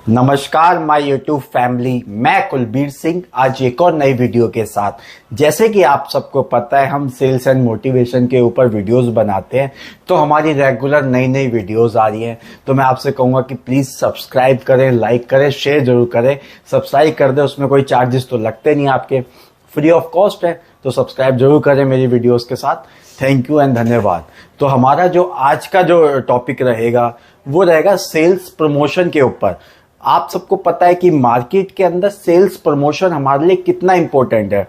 नमस्कार my YouTube family, मैं कुलबीर सिंह आज एक और नई वीडियो के साथ। जैसे कि आप सबको पता है, हम सेल्स एंड मोटिवेशन के ऊपर वीडियोस बनाते हैं, तो हमारी रेगुलर नई नई वीडियोस आ रही हैं। तो मैं आपसे कहूँगा कि प्लीज़ सब्सक्राइब करें, लाइक करें, शेयर जरूर करें। सब्सक्राइब कर दें, उसमें कोई चार्जेस तो लगते नहीं आपके, फ्री ऑफ कॉस्ट है, तो सब्सक्राइब जरूर करें मेरी वीडियोस के साथ। थैंक यू एंड धन्यवाद। तो हमारा जो आज का जो टॉपिक रहेगा वो रहेगा सेल्स प्रमोशन के ऊपर। आप सबको पता है कि मार्केट के अंदर सेल्स प्रमोशन हमारे लिए कितना इंपॉर्टेंट है।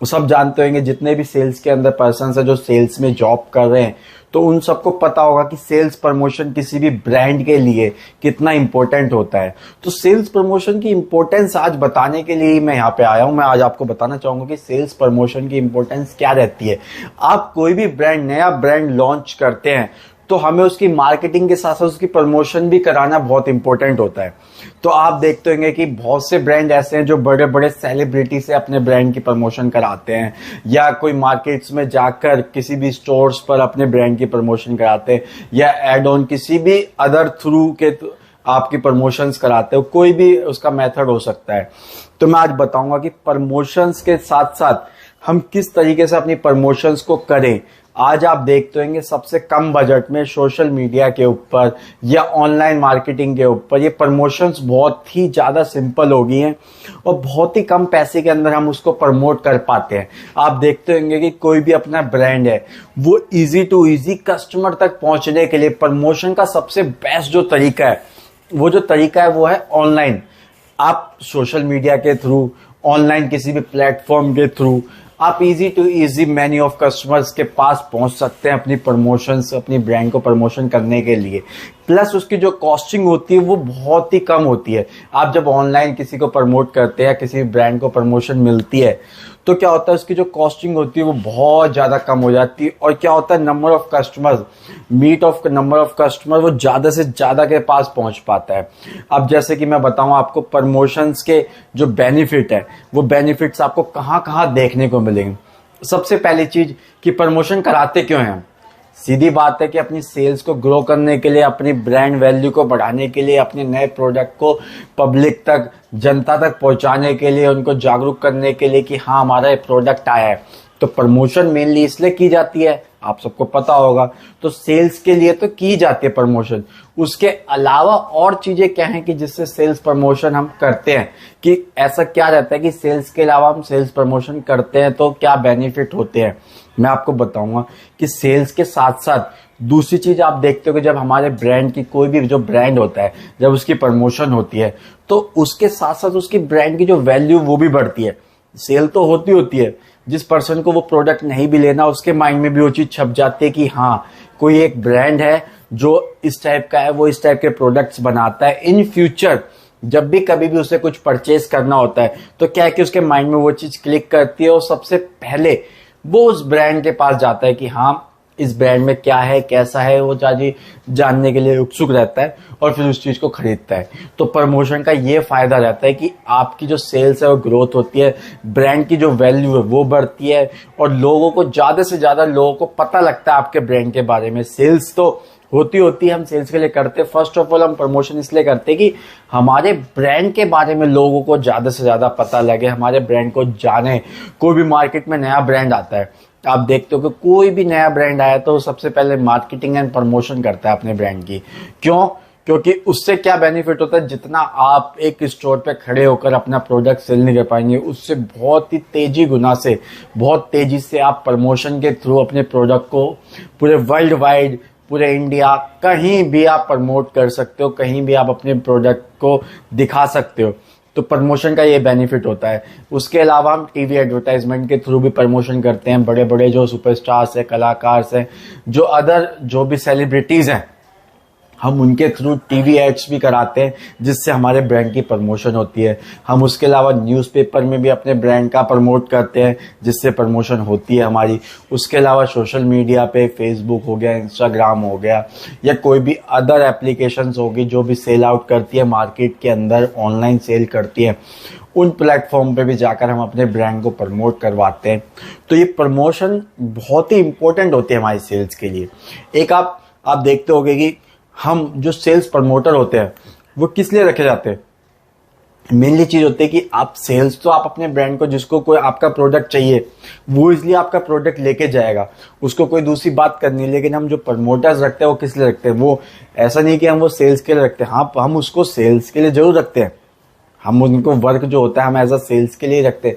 सब जानते होंगे, जितने भी सेल्स के अंदर पर्सन है जो सेल्स में जॉब कर रहे हैं, तो उन सबको पता होगा कि सेल्स प्रमोशन किसी भी ब्रांड के लिए कितना इंपॉर्टेंट होता है। तो सेल्स प्रमोशन की इंपॉर्टेंस आज बताने के लिए मैं यहाँ पे आया हूँ। मैं आज आपको बताना चाहूंगा कि सेल्स प्रमोशन की इंपॉर्टेंस क्या रहती है। आप कोई भी ब्रांड, नया ब्रांड लॉन्च करते हैं, तो हमें उसकी मार्केटिंग के साथ साथ उसकी प्रमोशन भी कराना बहुत इंपॉर्टेंट होता है। तो आप देखते होंगे कि बहुत से ब्रांड ऐसे हैं जो बड़े बड़े सेलिब्रिटी से अपने ब्रांड की प्रमोशन कराते हैं, या कोई मार्केट्स में जाकर किसी भी स्टोर्स पर अपने ब्रांड की प्रमोशन कराते हैं, या एड ऑन किसी भी अदर थ्रू के आपकी प्रमोशंस कराते हो। कोई भी उसका मेथड हो सकता है। तो मैं आज बताऊंगा कि प्रमोशंस के साथ साथ हम किस तरीके से अपनी प्रमोशंस को करें। आज आप देखते होंगे सबसे कम बजट में सोशल मीडिया के ऊपर या ऑनलाइन मार्केटिंग के ऊपर ये प्रमोशंस बहुत ही ज़्यादा सिंपल हो गई हैं और बहुत ही कम पैसे के अंदर हम उसको प्रमोट कर पाते हैं। आप देखते होंगे कि कोई भी अपना ब्रांड है, वो इजी टू इजी कस्टमर तक पहुंचने के लिए प्रमोशन का सबसे बेस्ट जो तरीका है, वो है ऑनलाइन। आप सोशल मीडिया के थ्रू, ऑनलाइन किसी भी प्लेटफॉर्म के थ्रू आप easy to easy many of customers के पास पहुंच सकते हैं अपनी प्रमोशंस, अपनी ब्रांड को प्रमोशन करने के लिए। प्लस उसकी जो कॉस्टिंग होती है वो बहुत ही कम होती है। आप जब ऑनलाइन किसी को प्रमोट करते हैं, किसी ब्रांड को प्रमोशन मिलती है, तो क्या होता है, उसकी जो कॉस्टिंग होती है वो बहुत ज़्यादा कम हो जाती है। और क्या होता है, नंबर ऑफ कस्टमर वो ज़्यादा से ज़्यादा के पास पहुंच पाता है। अब जैसे कि मैं बताऊं आपको, प्रमोशंस के जो बेनिफिट है, वो बेनिफिट्स आपको कहाँ कहाँ देखने को मिलेंगे। सबसे पहली चीज कि प्रमोशन कराते क्यों हैं हम। सीधी बात है कि अपनी सेल्स को ग्रो करने के लिए, अपनी ब्रांड वैल्यू को बढ़ाने के लिए, अपने नए प्रोडक्ट को पब्लिक तक, जनता तक पहुंचाने के लिए, उनको जागरूक करने के लिए कि हाँ हमारा ये प्रोडक्ट आया है। तो प्रमोशन मेनली इसलिए की जाती है, आप सबको पता होगा। तो सेल्स के लिए तो की जाती है प्रमोशन। उसके अलावा और चीजें क्या हैं कि जिससे सेल्स प्रमोशन हम करते हैं, कि ऐसा क्या रहता है कि सेल्स के अलावा हम सेल्स प्रमोशन करते हैं तो क्या बेनिफिट होते हैं, मैं आपको बताऊंगा। कि सेल्स के साथ साथ दूसरी चीज आप देखते हो कि जब हमारे ब्रांड की, कोई भी जो ब्रांड होता है, जब उसकी प्रमोशन होती है, तो उसके साथ साथ उसकी ब्रांड की जो वैल्यू वो भी बढ़ती है। सेल तो होती है, जिस पर्सन को वो प्रोडक्ट नहीं भी लेना, उसके माइंड में भी वो चीज छप जाती है कि हाँ कोई एक ब्रांड है जो इस टाइप का है, वो इस टाइप के प्रोडक्ट्स बनाता है। इन फ्यूचर जब भी कभी भी उसे कुछ परचेज करना होता है, तो क्या है कि उसके माइंड में वो चीज क्लिक करती है और सबसे पहले वो उस ब्रांड के पास जाता है कि हाँ इस ब्रांड में क्या है, कैसा है, वो जानने के लिए उत्सुक रहता है और फिर उस चीज को खरीदता है। तो प्रमोशन का ये फायदा रहता है कि आपकी जो सेल्स है वो ग्रोथ होती है, ब्रांड की जो वैल्यू है वो बढ़ती है, और लोगों को, ज्यादा से ज्यादा लोगों को पता लगता है आपके ब्रांड के बारे में। सेल्स तो होती है, हम सेल्स के लिए करते हैं। फर्स्ट ऑफ ऑल हम प्रमोशन इसलिए करते हैं कि हमारे ब्रांड के बारे में लोगों को ज्यादा से ज्यादा पता लगे, हमारे ब्रांड को जाने। कोई भी मार्केट में नया ब्रांड आता है, आप देखते हो कि कोई भी नया ब्रांड आया तो सबसे पहले मार्केटिंग एंड प्रमोशन करता है अपने ब्रांड की। क्यों? क्योंकि उससे क्या बेनिफिट होता है, जितना आप एक स्टोर पे खड़े होकर अपना प्रोडक्ट सेल नहीं कर पाएंगे, उससे बहुत ही बहुत तेजी से आप प्रमोशन के थ्रू अपने प्रोडक्ट को पूरे वर्ल्ड वाइड, पूरे इंडिया, कहीं भी आप प्रमोट कर सकते हो, कहीं भी आप अपने प्रोडक्ट को दिखा सकते हो। तो प्रमोशन का ये बेनिफिट होता है। उसके अलावा हम टीवी एडवर्टाइजमेंट के थ्रू भी प्रमोशन करते हैं। बड़े बड़े जो सुपरस्टार्स हैं, कलाकार हैं, जो भी सेलिब्रिटीज हैं, हम उनके थ्रू टीवी एड्स भी कराते हैं, जिससे हमारे ब्रांड की प्रमोशन होती है। हम उसके अलावा न्यूज़पेपर में भी अपने ब्रांड का प्रमोट करते हैं, जिससे प्रमोशन होती है हमारी। उसके अलावा सोशल मीडिया पे फेसबुक हो गया, इंस्टाग्राम हो गया, या कोई भी अदर एप्लीकेशंस होगी जो भी सेल आउट करती है मार्केट के अंदर, ऑनलाइन सेल करती है, उन प्लेटफॉर्म पे भी जाकर हम अपने ब्रांड को प्रमोट करवाते हैं। तो ये प्रमोशन बहुत ही इंपॉर्टेंट होती है हमारी सेल्स के लिए। एक आप देखते होंगे कि हम जो सेल्स प्रमोटर होते हैं वो किस लिए रखे जाते हैं। मेनली चीज होती है कि आप सेल्स तो आप अपने ब्रांड को, जिसको कोई आपका प्रोडक्ट चाहिए वो इसलिए आपका प्रोडक्ट लेके जाएगा, उसको कोई दूसरी बात करनी है। लेकिन हम जो प्रमोटर्स रखते हैं वो किस लिए रखते हैं? वो ऐसा नहीं कि हम वो सेल्स के लिए रखते हैं, हाँ हम उसको सेल्स के लिए जरूर रखते हैं, हम उनको वर्क जो होता है हम एज अ सेल्स के लिए रखते हैं,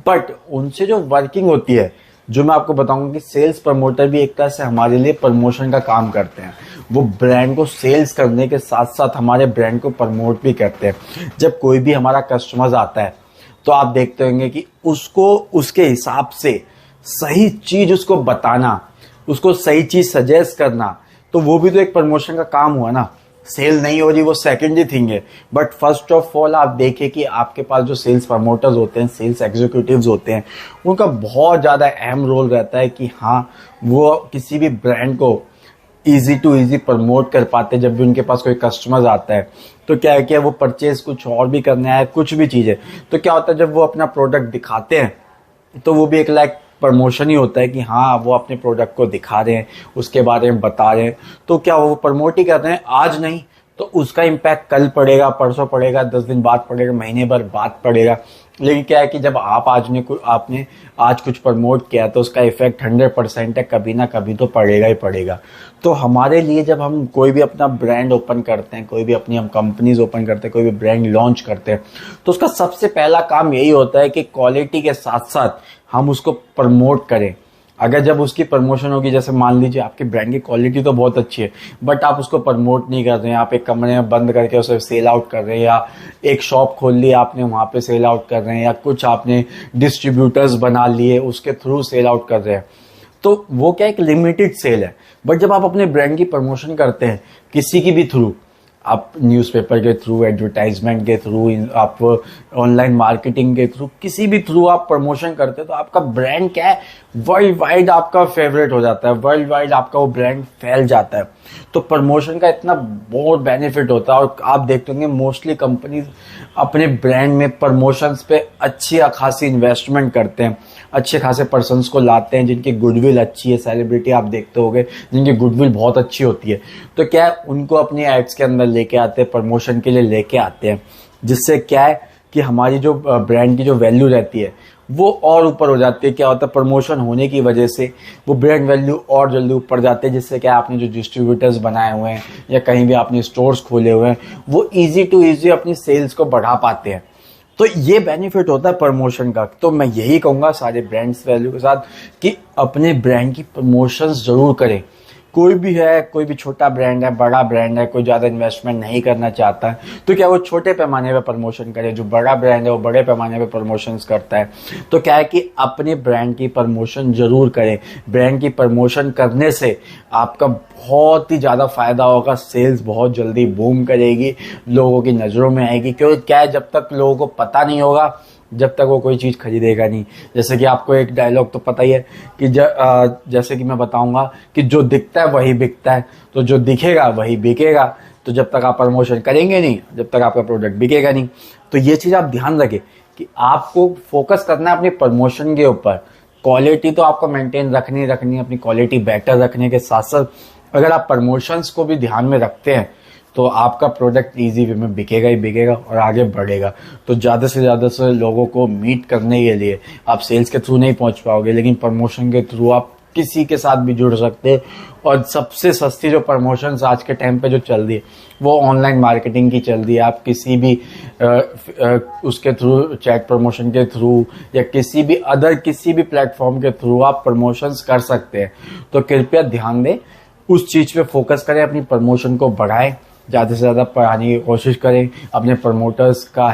बट उनसे जो वर्किंग होती है, जो मैं आपको बताऊंगा कि सेल्स प्रमोटर भी एक तरह से हमारे लिए प्रमोशन का काम करते हैं। वो ब्रांड को सेल्स करने के साथ साथ हमारे ब्रांड को प्रमोट भी करते हैं। जब कोई भी हमारा कस्टमर आता है तो आप देखते होंगे कि उसको उसके हिसाब से सही चीज उसको बताना, उसको सही चीज सजेस्ट करना, तो वो भी तो एक प्रमोशन का काम हुआ ना। सेल नहीं हो रही वो सेकेंडरी थिंग है, बट फर्स्ट ऑफ ऑल आप देखिए कि आपके पास जो सेल्स प्रमोटर्स होते हैं, सेल्स एग्जीक्यूटिव्स होते हैं, उनका बहुत ज़्यादा अहम रोल रहता है कि हाँ वो किसी भी ब्रांड को इजी टू इजी प्रमोट कर पाते हैं। जब भी उनके पास कोई कस्टमर आता है तो क्या है कि वो परचेज कुछ और भी करने आए, कुछ भी चीज़ है, तो क्या होता है जब वो अपना प्रोडक्ट दिखाते हैं तो वो भी एक लाइक प्रमोशन ही होता है कि हाँ वो अपने प्रोडक्ट को दिखा रहे हैं, उसके बारे में बता रहे हैं, तो क्या वो प्रमोट ही करते हैं। आज नहीं तो उसका इम्पैक्ट कल पड़ेगा, परसों पड़ेगा, 10 दिन बाद पड़ेगा, महीने भर बाद पड़ेगा। लेकिन क्या है कि जब आपने आज कुछ प्रमोट किया तो उसका इफेक्ट 100% है, कभी ना कभी तो पड़ेगा ही पड़ेगा। तो हमारे लिए जब हम कोई भी अपना ब्रांड ओपन करते हैं, कोई भी अपनी हम कंपनीज ओपन करते हैं, कोई भी ब्रांड लॉन्च करते हैं, तो उसका सबसे पहला काम यही होता है कि क्वालिटी के साथ साथ हम उसको प्रमोट करें। अगर जब उसकी प्रमोशन होगी, जैसे मान लीजिए आपके ब्रांड की क्वालिटी तो बहुत अच्छी है बट आप उसको प्रमोट नहीं कर रहे हैं, आप एक कमरे में बंद करके उसे सेल आउट कर रहे हैं, या एक शॉप खोल ली आपने वहां पे सेल आउट कर रहे हैं, या कुछ आपने डिस्ट्रीब्यूटर्स बना लिए उसके थ्रू सेल आउट कर रहे हैं, तो वो क्या एक लिमिटेड सेल है। बट जब आप अपने ब्रांड की प्रमोशन करते हैं किसी की भी थ्रू, आप न्यूज़पेपर के थ्रू, एडवर्टाइजमेंट के थ्रू, आप ऑनलाइन मार्केटिंग के थ्रू, किसी भी थ्रू आप प्रमोशन करते हैं, तो आपका ब्रांड क्या है वर्ल्ड वाइड आपका फेवरेट हो जाता है, वर्ल्ड वाइड आपका वो ब्रांड फैल जाता है। तो प्रमोशन का इतना बहुत बेनिफिट होता है। और आप देखते होंगे मोस्टली कंपनीज अपने ब्रांड में प्रमोशंस पे अच्छी खासी इन्वेस्टमेंट करते हैं, अच्छे खासे पर्सन्स को लाते हैं जिनकी गुडविल अच्छी है, सेलिब्रिटी आप देखते होंगे जिनकी गुडविल बहुत अच्छी होती है, तो क्या है उनको अपनी एड्स के अंदर लेके आते हैं, प्रमोशन के लिए लेके आते हैं, जिससे क्या है कि हमारी जो ब्रांड की जो वैल्यू रहती है वो और ऊपर हो जाती है। क्या होता है प्रमोशन होने की वजह से वो ब्रांड वैल्यू और जल्दी ऊपर जाते हैं, जिससे क्या आपने जो डिस्ट्रीब्यूटर्स बनाए हुए हैं या कहीं भी आपने स्टोर्स खोले हुए हैं वो इजी टू इजी अपनी सेल्स को बढ़ा पाते हैं। तो ये बेनिफिट होता है प्रमोशन का। तो मैं यही कहूंगा सारे ब्रांड्स वैल्यू के साथ कि अपने ब्रांड की प्रमोशंस जरूर करें। कोई भी है, कोई भी छोटा ब्रांड है, बड़ा ब्रांड है, कोई ज़्यादा इन्वेस्टमेंट नहीं करना चाहता है तो क्या वो छोटे पैमाने पे प्रमोशन करे, जो बड़ा ब्रांड है वो बड़े पैमाने पे प्रमोशंस करता है। तो क्या है कि अपने ब्रांड की प्रमोशन जरूर करें। ब्रांड की प्रमोशन करने से आपका बहुत ही ज़्यादा फायदा होगा, सेल्स बहुत जल्दी बूम करेगी, लोगों की नज़रों में आएगी। क्योंकि क्या है जब तक लोगों को पता नहीं होगा जब तक वो कोई चीज़ खरीदेगा नहीं। जैसे कि आपको एक डायलॉग तो पता ही है कि जैसे कि मैं बताऊंगा कि जो दिखता है वही बिकता है, तो जो दिखेगा वही बिकेगा। तो जब तक आप प्रमोशन करेंगे नहीं, जब तक आपका प्रोडक्ट बिकेगा नहीं। तो ये चीज़ आप ध्यान रखें कि आपको फोकस करना है अपनी प्रमोशन के ऊपर। क्वालिटी तो आपको मेंटेन रखनी है, अपनी क्वालिटी बेटर रखने के साथ साथ अगर आप प्रमोशंस को भी ध्यान में रखते हैं तो आपका प्रोडक्ट इजी वे में बिकेगा ही बिकेगा और आगे बढ़ेगा। तो ज़्यादा से ज़्यादा से लोगों को मीट करने के लिए आप सेल्स के थ्रू नहीं पहुंच पाओगे, लेकिन प्रमोशन के थ्रू आप किसी के साथ भी जुड़ सकते हैं। और सबसे सस्ती जो प्रमोशंस आज के टाइम पे जो चल रही है वो ऑनलाइन मार्केटिंग की चल रही है। आप किसी भी उसके थ्रू, चैट प्रमोशन के थ्रू या किसी भी प्लेटफॉर्म के थ्रू आप प्रमोशंस कर सकते हैं। तो कृपया ध्यान दें, उस चीज़ पे फोकस करें, अपनी प्रमोशन को बढ़ाएं, ज़्यादा से ज़्यादा पढ़ाने की कोशिश करें, अपने प्रमोटर्स का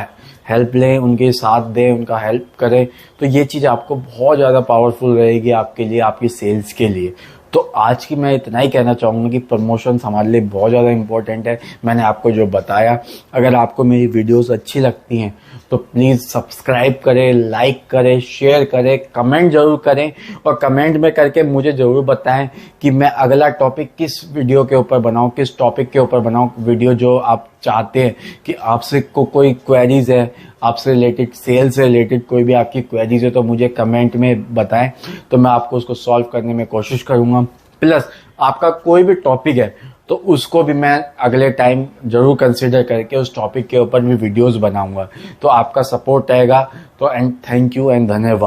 हेल्प लें, उनके साथ दें, उनका हेल्प करें। तो ये चीज़ आपको बहुत ज़्यादा पावरफुल रहेगी आपके लिए, आपकी सेल्स के लिए। तो आज की मैं इतना ही कहना चाहूँगा कि प्रमोशंस हमारे लिए बहुत ज़्यादा इंपॉर्टेंट है। मैंने आपको जो बताया, अगर आपको मेरी वीडियोस अच्छी लगती हैं तो प्लीज़ सब्सक्राइब करें, लाइक करें, शेयर करें, कमेंट जरूर करें और कमेंट में करके मुझे ज़रूर बताएं कि मैं अगला टॉपिक किस वीडियो के ऊपर बनाऊं, किस टॉपिक के ऊपर बनाऊं वीडियो, जो आप चाहते हैं कि आपसे कोई क्वेरीज है, आपसे रिलेटेड, सेल्स से रिलेटेड कोई भी आपकी क्वेरीज है तो मुझे कमेंट में बताएं, तो मैं आपको उसको सॉल्व करने में कोशिश करूंगा। प्लस आपका कोई भी टॉपिक है तो उसको भी मैं अगले टाइम जरूर कंसिडर करके उस टॉपिक के ऊपर भी वीडियोस बनाऊंगा। तो आपका सपोर्ट रहेगा तो, एंड थैंक यू एंड धन्यवाद।